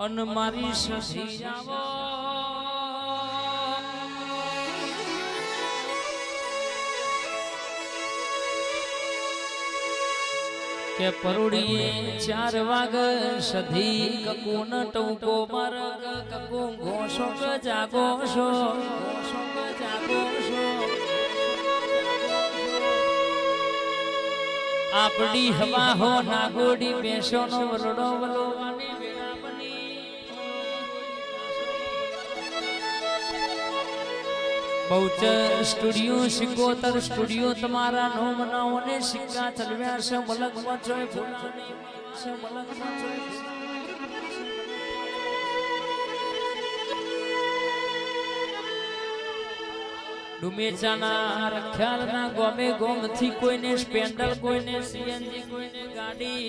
અન મારી સધી આવો કે પરુડીએ 4 વાગ સધી કકુન ટૂંકો મારગ કકુ ઘોષો ક જાગો છો આપડી હવા હો નાગોડી પેશોનો વરડો વલોવાની બહુચર સ્ટુડિયો સિકોતર સ્ટુડિયો તમારા નો મનાઓને સિક્કા ચલવ્યા છે મલકમાં જોય ભૂલાની છે મલકમાં જોય ડુમેચાના રખ્યાલના ગોમે ગોમથી કોઈને સ્પેન્ડલ કોઈને સીએનજી કોઈને ગાડી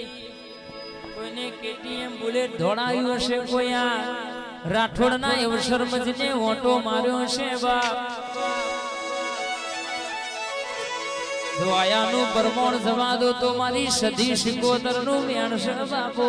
કોઈને કેટીએમ બુલેટ દોડાયું હશે કોઈ આ રાઠોડના અવસર મજને ઓટો માર્યો છે બાપ દવાયાનું પરમોણ જવા દો તો મારી સધી સિકોતરનું મેણ છે બાપો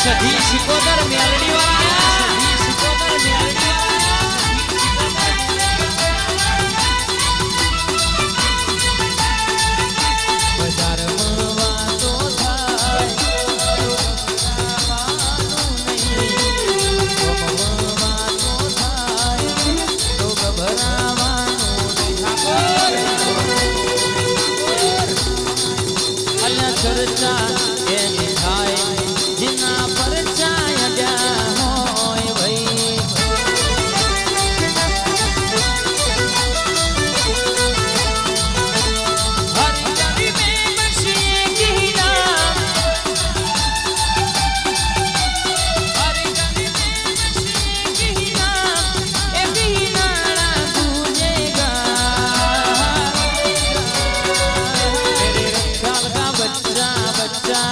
સધી સિકોતર મેલડી વાળા સધી સિકોતર મેલડી બજારમાં વાતો થાય વાતો થાય તો ગભરાવાનું અલ્યા ચર્ચા એની થાય जिना परचाया गया होय भाई हर गली में बसी गीना हर गली में बसी गीना ए गीना गूंजेगा तेरे रंगाल का बच्चा बच्चा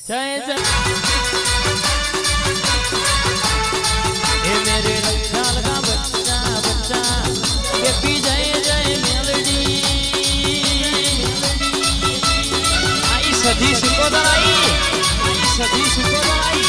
जय जय हे मेरे रंगाल का बच्चा बच्चा के पी जय जय मेलडी आई सधी सिकोतर आई सधी सिकोतर आई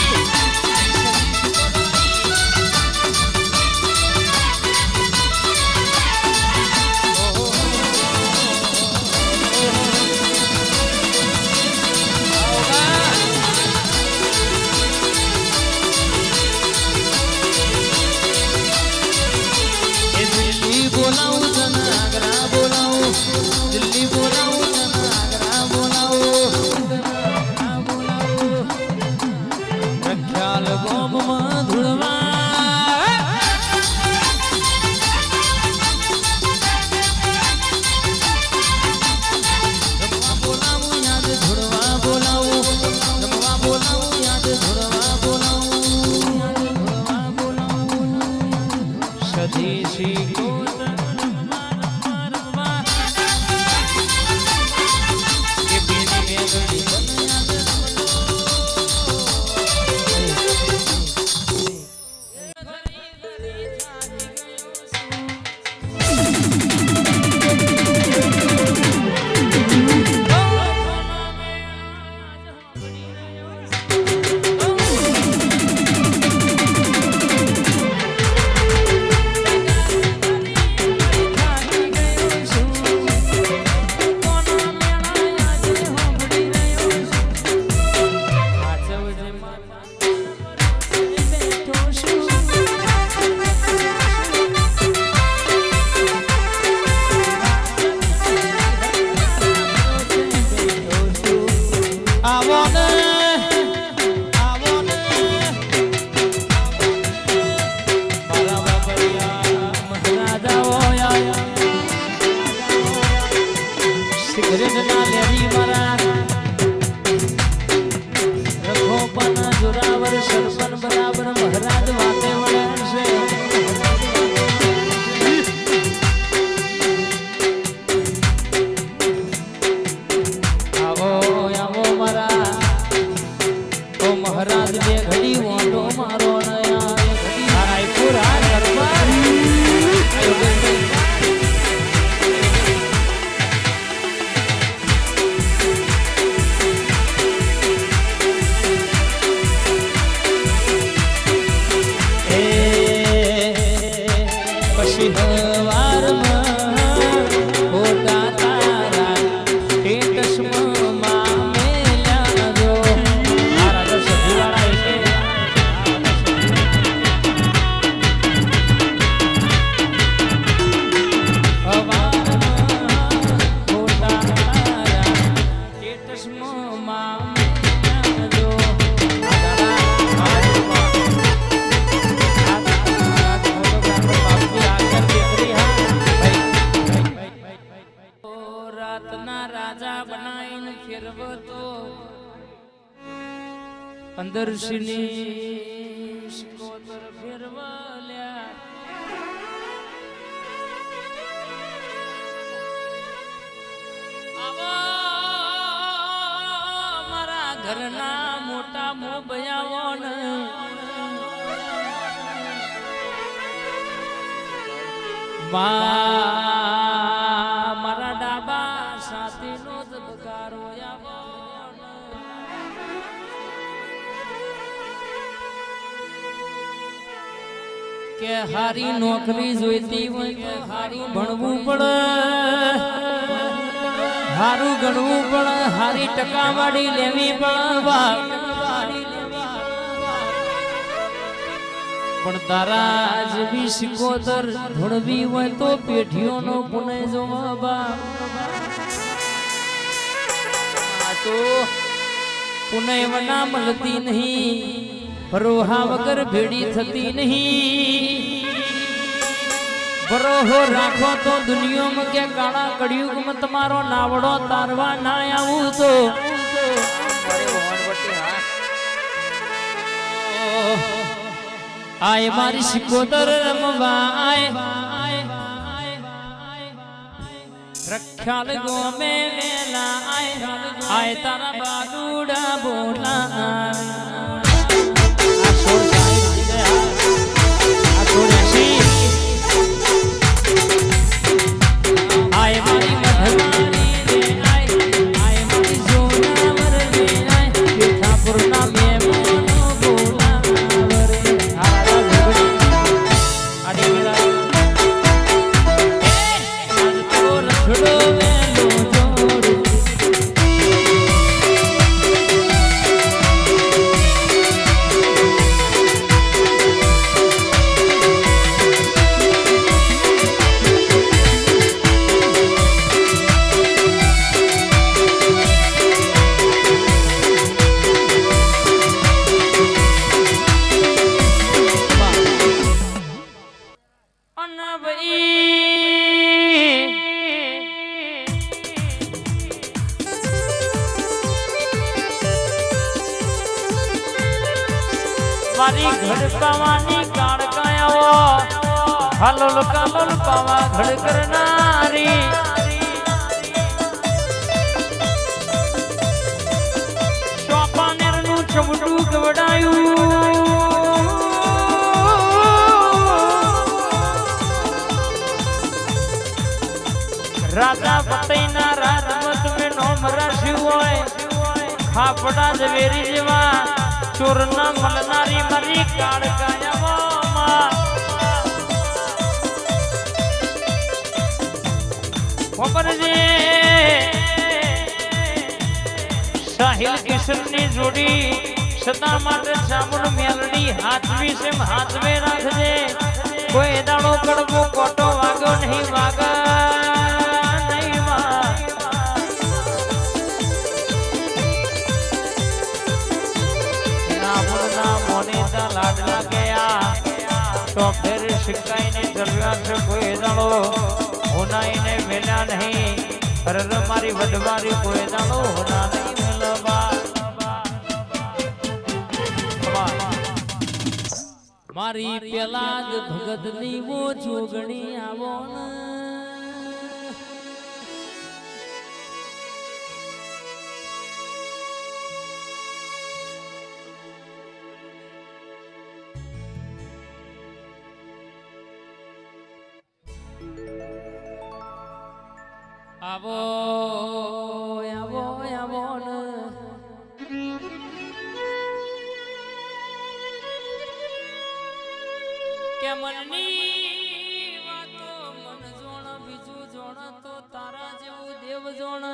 बोलाऊं जनागरा बोलाऊं दिल्ली बोलाऊं जनागरा बोलाऊं रख्याल હજી મારા રખોપાના જોરાવર સરપન બરાબર મહારાજ વાતે વળાશે આવો આવો મારા તો મહારાજ બે ઘડી ઓટો મારો નયા ઘડી રાયપુર આ દરબાર અંદર સિની શિકોતર ફેરવાલ્યા મારા ઘરના મોટા મોબયાઓ ને મારા ડાબા સાથીનો ધબકારો આવો કે હારી નોકરી જોઈતી હોય તો હારું ભણવું પડે હારું ગણવું પડે હારી ટકાવાળી લેવી પડે પણ તારા જેવી શિકોતર ભણવી હોય તો પેઢીઓનો પુણે જોવા તો પુણે વના મળતી નહીં ભરોહા વગર ભેડી થતી નહીં ભરોહો રાખો તો દુનિયામાં કે કાળા કળિયુગમાં તમારો નાવડો તારવા ના આવું તો આય મારી શિકોતર રમવા રખ્યાલ ગોમે વેલા આય તારા બાલુડા બોલા મારી ઘડ પાવાની કાળ કાયાઓ હાલોલ કાલોલ પાવા ઘડ કરનારી સોપાનેરનું ચમડું ગવડાયું રાજા પતઈના રાજમત મે નોમ રાખ્યું હોય ખાપડા ઝવેરી જેવા ચોરના મલનારી મરી કાળ કાયામાં ખબર છે સાહિલ કિશનની જોડી સદા માટે સામુન મેલડી હાથવી સેમ હાથવે રાખજે કોઈ દાડો કડવો કોટો વાગ્યો નહીં લાડલા ગયા તો ફેર શિકાઈને જરૂરિયાત છે કોઈ દાડો હોનાઈને મેલા નહીં અરે મારી વડવારી કોઈ દાડો હોના નહીં મેલવા મારી પેલા જ ભગત ની વો જોગણી આવો ને આવો આવો આવો ને કે મનની વાતો મન જોણ બીજું જોણ તો તારા જેવું દેવ જોણ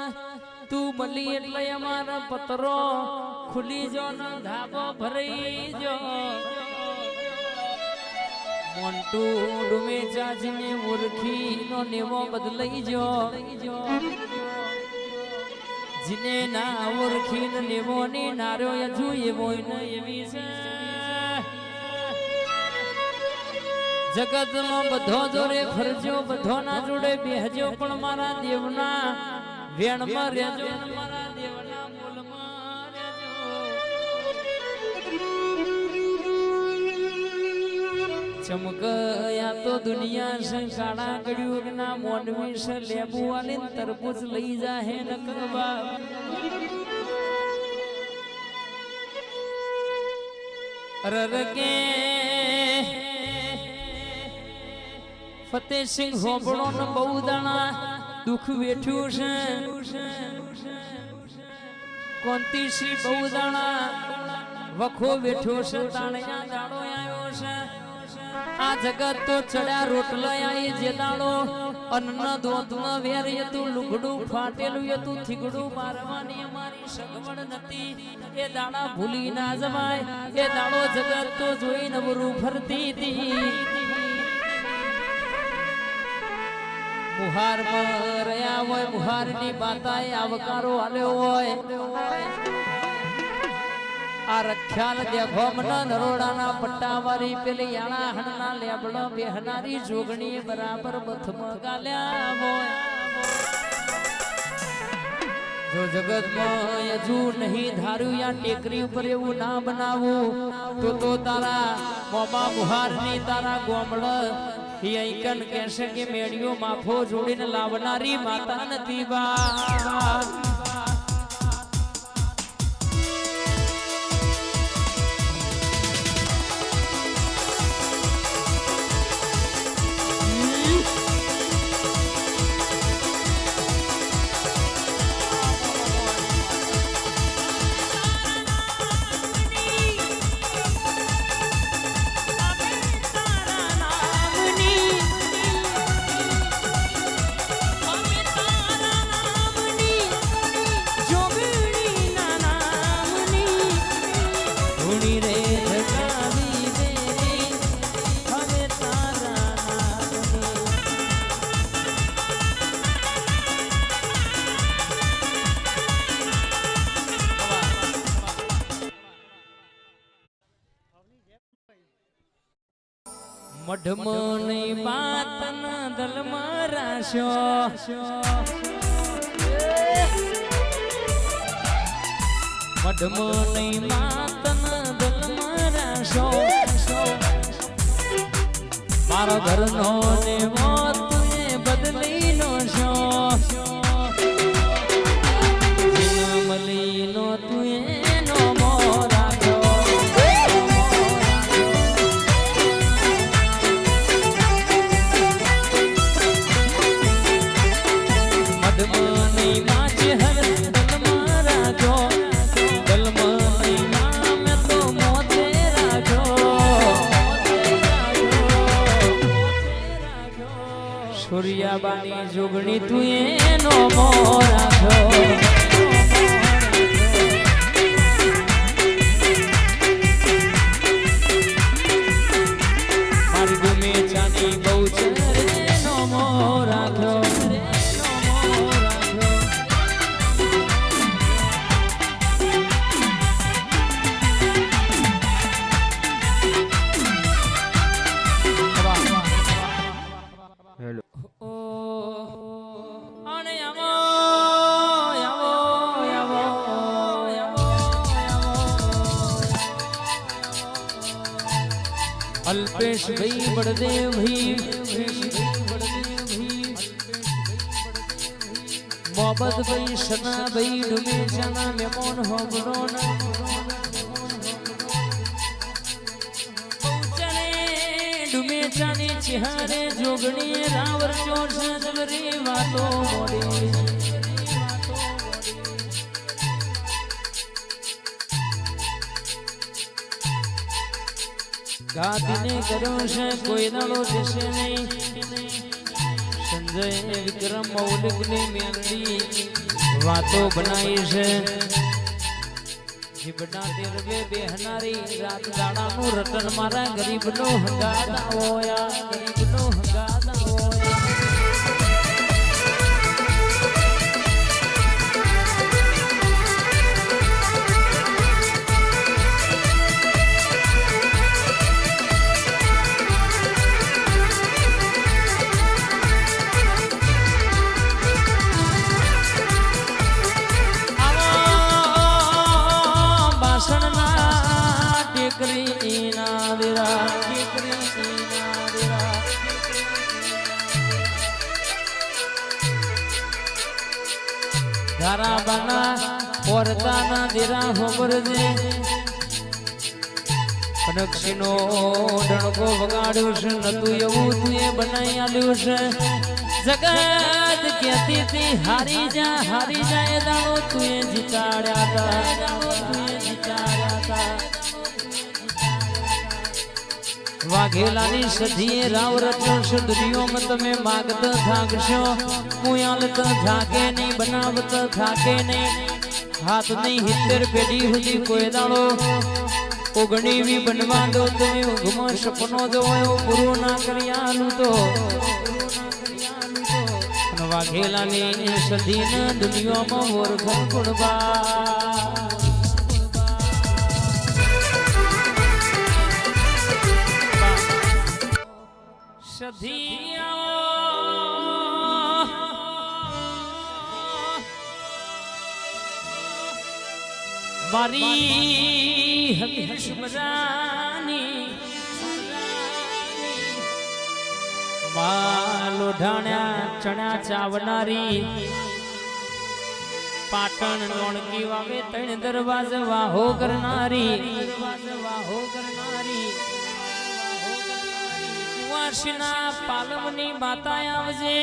તું બલી એટલે અમારા પતરો ખુલી જો ને ધાબો ભરાઈ જો મોન્ટુ ડુમે ચાચીને ઓળખી નો નેવો બદલાઈ જો જીને ના ઓળખીને નેવો ની નાર્યો હજુ એવો ને એવી છે જગતમાં બધો જોડે ફરજો બધો ના જોડે બેહજો પણ મારા દેવના વેણમાં રહેજો મારા દેવના મૂલમાં રહેજો ચમકયા તો દુનિયા છે કાળા ગળ્યું ના મોનવી છે લેબુ વાલે તરબૂચ લઈ જાહે નકરવા રરકે ફતેહસિંહ હોબળો ને બહુ દાણા દુઃખ વેઠ્યું છે કોંતીશ્રી બહુ દાણા વખો વેઠ્યો છે તાણ્યા દાડો આવ્યો છે આ જગત તો ચડ્યા રોટલા આવી જે દાડો અન્ન દોતમાં વેર હતું લુગડું ફાટેલું હતું થીગડું મારવાની અમારી સગવડ નથી એ દાડા ભૂલી ના જવાય એ દાડો જગત તો જોઈ નવરું ફરતી હતી મુહાર રહ્યા હોય મુહાર ની બાતાએ આવકારો આલ્યો હોય આ રખ્યાલ દેખો મન નરોડાના પટ્ટાવાળી પેલી યાણા હણના લેબડો બેહનારી જોગણી બરાબર બથમાં ગાલ્યા હોય જો જગતમાં હજુ નહીં ધાર્યું યા ટેકરી ઉપર એવું ના બનાવું તો તારા મોમા મુહારની તારા ગોમડ હિયકન કહેશે કે મેડિયો માફો જોડીને લાવનારી માતા નથી બા મઢમની બાતન દલમાં રાશો મઢમની બાતન દલમાં રાશો મારો ઘરનો ને મોત બદલી નો શો મલી નો તું એનો મોરા સૂર્યાબાની જોગણી તું એનો મોર રાખ્યો મારી ગુમે ચાની બહુ છે એનો મોર રાખ્યો Hello. Oh, ane amor. Alpesh भाई बड़देव भाई मोहब्बत भाई सना भाई डूबे जाना मेमोन हो बड़ोना डूबे जाने चिहारे जोगणी रावर चोर जबरी वातो मोरे गादीने करो से कोई नालो जैसे नहीं संजय विक्रम मौलिक ने मेंदी वातो बनाई से जीवना देरवे बेहनारी रात दाड़ा नु रटन मारा गरीब नो हंगादा होया गरीब नो हंगादा होया धारा बना और दाना दिरा होबर दे पनक्षिनो डणको वगाड्यो छे नतु एवुं तुए बनाई आल्यो छे जगत कहती थी हारी जा ए दाणो तुए जिताड्या ता तुए जिताड्या ता वाघेलानी सधीए राव रत्न सुधरियो मत में मागत थाकशो मुयालत थाके नहीं बनावत थाके नहीं हाथ नहीं हितर पेड़ी हुदी कोई दाड़ो उगणी भी बनवा दो तुम्हें घुमो सपनो जो पूरो ना करियालू तो वाघेलानी सधीन दुनिया में मोर घर कुड़बा सधिया मारी हकीश मरानी मालो ढाण्या चण्या चावनारी पाटण लोणकी वावे तण दरवाज वाहो करनारी वाशिना पालवनी माता आवजे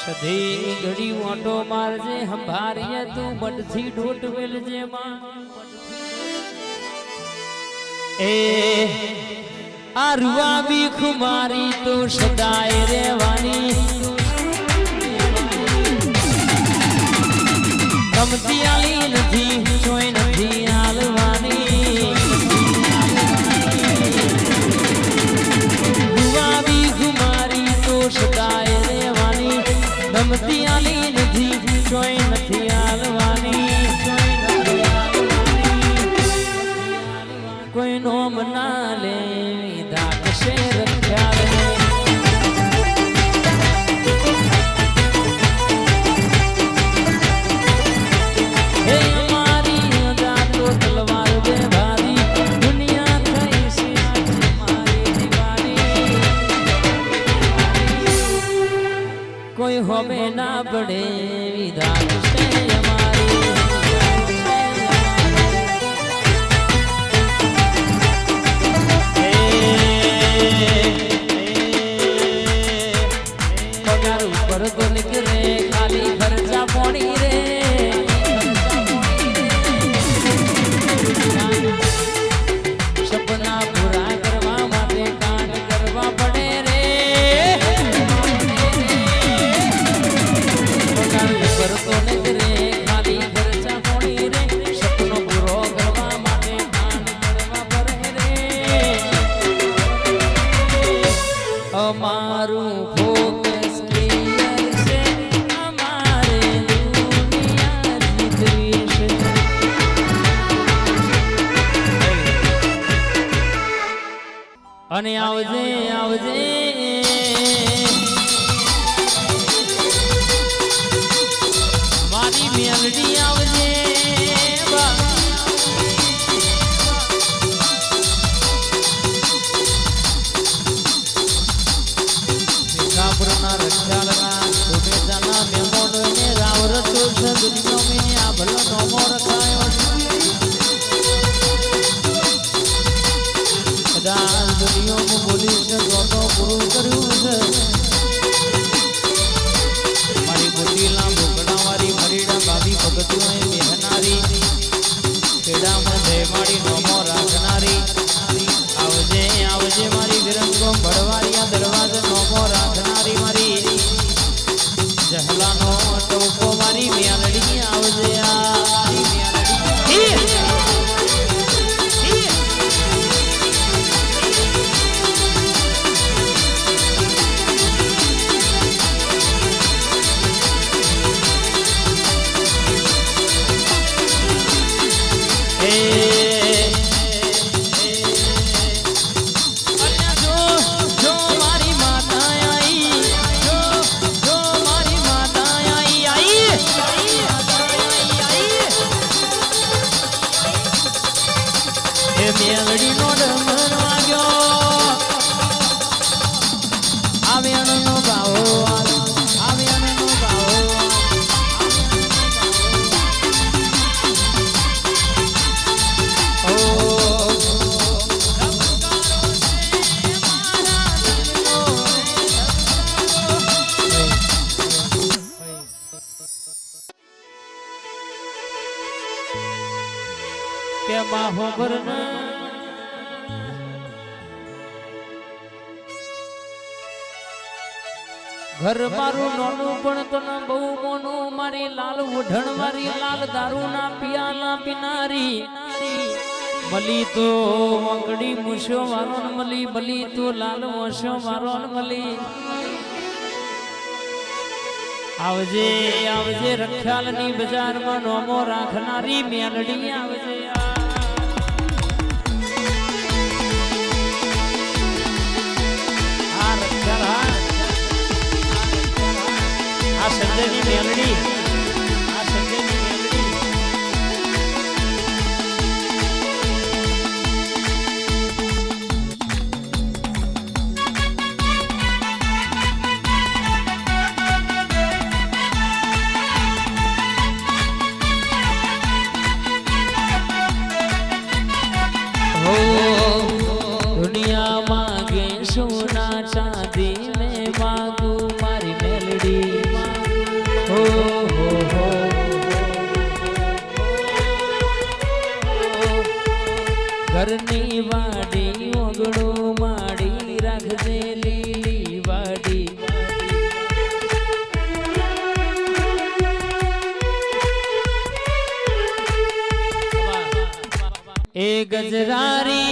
सधी घड़ी ओटो मारजे हंभारिये तू मटथी ढोट वेलजे मां ए आरुआ भी खुमारी तो सदाए रेवानी गमती आली नथी चोय नथी आलवानी सदाए रेवानी गमती आली नथी चोय नथी आलवानी कोई नो मना ले दाग से रख्या हे हमारी दातो तलवार बे भारी दुनिया थई से आज हमारी दीवानी कोई होवे ना बड़े विधान से हमारी पगार ऊपर तो निकले खाली खर्चा पड़ी रे सपना पूरा करवा माटे कांड करवा पड़े रे तो निकले खाली खर्चा पड़ी रे सपनो पूरो करवा माटे कांड करवा पड़े रे अमारू फोकस क्लियर से हमारे दुनिया जितरी से અને આવજે આવજે મારી મેલડી આવજે કે બાહો ભરન ઘર મારું નોનું પણ તને બહુ મોનું મારી લાલ ઉઢણ મારી લાલ દારૂ ના પિયાલા પીનારી મલી તો વંગડી મુશો વારો મલી મલી તો લાલ મોશો વારો મલી આવજે આવજે રખિયાલની બજારમાં નોમો રાખનારી મેલડી આવજે આ રખિયાલ આ સંજયની મેલડી આ સંજયની મેલડી दुनिया मांगे सोना चांदी में मांगू मारी मेलडी हो घरनी वाडी ओगड़ो माड़ी रखजे लीली वाडी ए गजरारी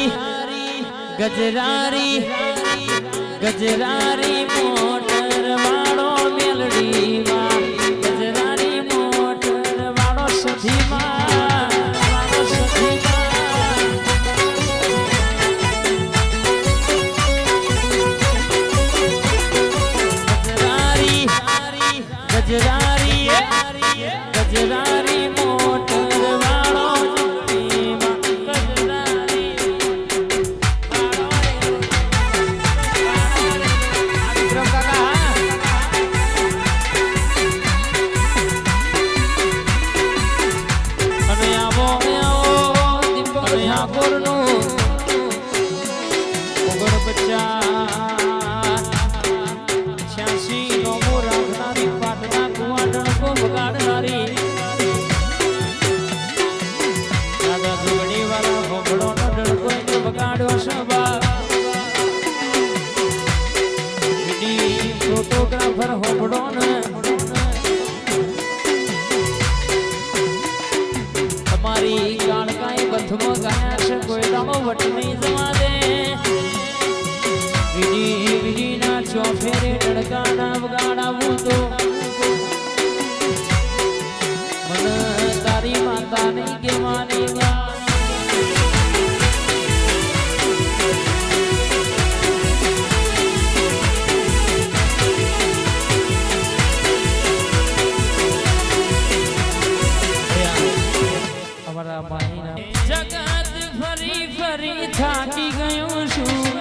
गजरारी गजरारी मोटर वाળો મેલડી માં ગજરારી મોટર વાળો સધી માં વાળો સધી માં ગજરારી ગજરારી ગજરારી મોટર વાળો ફોટોગ્રાફર હોબડો ને તમારી ગાણકાઈ બથમાં ગાયા છે કોઈ દાડો વટ નહીં જવા દે વીડી વીડીના ચોફેરે ડડકાના વગાડાવું તો મને તારી માતા નહીં કહેવાની જગત ફરી ફરી થાકી ગયો છું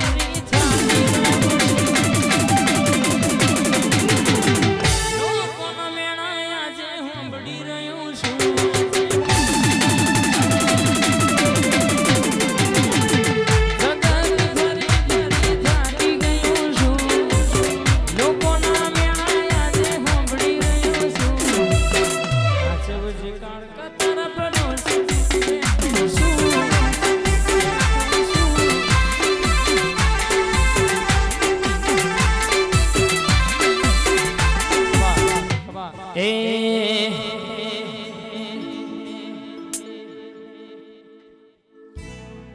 લોકોના મેળા આજે સાંભળી રહ્યો છું જગત ફરી ફરી થાકી ગયો છું લોકોના મેળા આજે સાંભળી રહ્યો છું સાચવજે કાળકા તારા પડોશી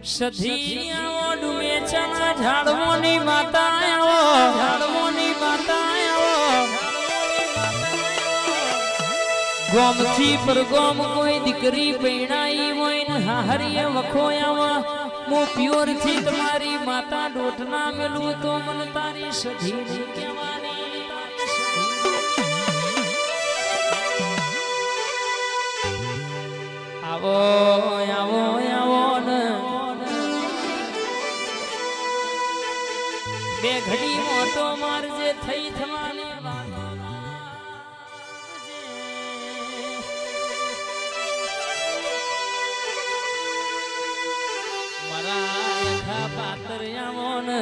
સધી આવો ડુમે ચણા ઝાડવોની માતા આવો ઝાડવોની માતા આવો ગોમથી પર ગોમ કોઈ દીકરી પૈણાઈ હોય ને હાહરીએ વખો આવા મો પ્યોર થી તમારી માતા ડોટના મેલું તો મન તારી સધી ની કહેવાની આવો આવો આવો ને બે ઘડી મોટો મારજે થઈ થવાની વાતો મારા પાત્ર આવો ને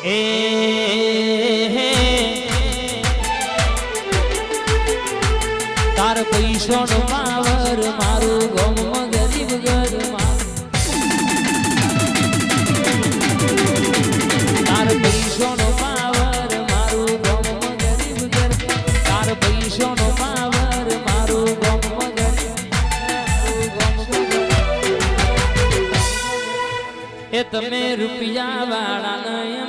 એ તાર પૈસાનો પાવર મારું ગામમાં ગરીબ ઘરમાં તાર પૈસાનો પાવર મારું ગામમાં ગરીબ ઘર તાર પૈસાનો પાવર મારું ગામમાં ગરીબ એ તમે રૂપિયા વાળા નયા